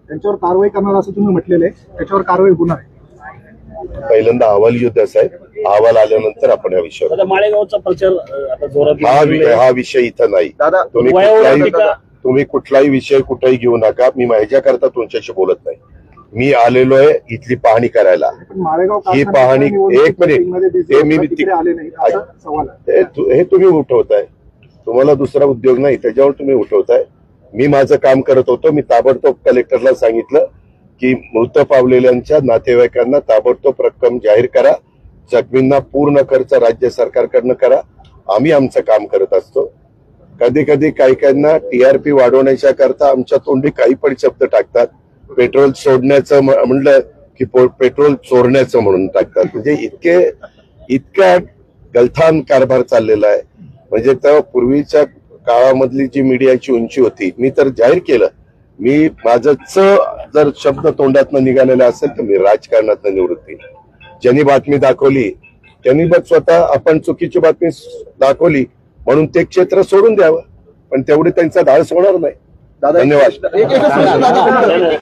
त्यांच्यावर कारवाई करणार असं तुम्ही म्हटलेलं आहे, त्याच्यावर कारवाई होणार आहे? पहिल्यांदा अहवाल येऊ द्या साहेब, अहवाल आल्यानंतर आपण या विषयावर आता माळेगावचा प्रचार आता जोरात हा विषय इथं नाही. दादा, तुम्ही कुठलाही विषय कुठेही घेऊ नका. मी ह्याच्याकरता तुमच्याशी बोलत नाही. मी आलेलो आहे इथली पाहणी करायला. पण माळेगाव ही पाहणी एक मिनिट हे मी आले नाही असा सवाल आहे. हे तुम्ही उठवताय. तुम्हाला दुसरा उद्योग नाही, त्याच्यावर तुम्ही उठवताय. मी माझं काम करत होतो. मी ताबडतोब कलेक्टरला सांगितलं की मृत पावलेल्यांच्या नातेवाईकांना ताबडतोब रक्कम जाहीर करा, जखमींना पूर्ण खर्च राज्य सरकारकडनं करा. आम्ही आमचं काम करत असतो. कधी कधी काहींना टीआरपी वाढवण्याच्या करता आमच्या तोंडी काही पण शब्द टाकतात. पेट्रोल सोडण्याचं म्हणलं की पेट्रोल चोरण्याचं म्हणून टाकतात. म्हणजे इतका गलथान कारभार चाललेला आहे. म्हणजे तेव्हा पूर्वीच्या काळामधली जी मीडियाची उंची होती, मी तर जाहीर केलं, मी माझं जर शब्द तोंडातनं निघालेला असेल तर मी राजकारणातनं निवृत्ती. ज्यांनी बातमी दाखवली त्यांनी बघ स्वतः आपण चुकीची बातमी दाखवली म्हणून ते क्षेत्र सोडून द्यावं, पण तेवढे त्यांचा धाडस होणार नाही. धन्यवाद.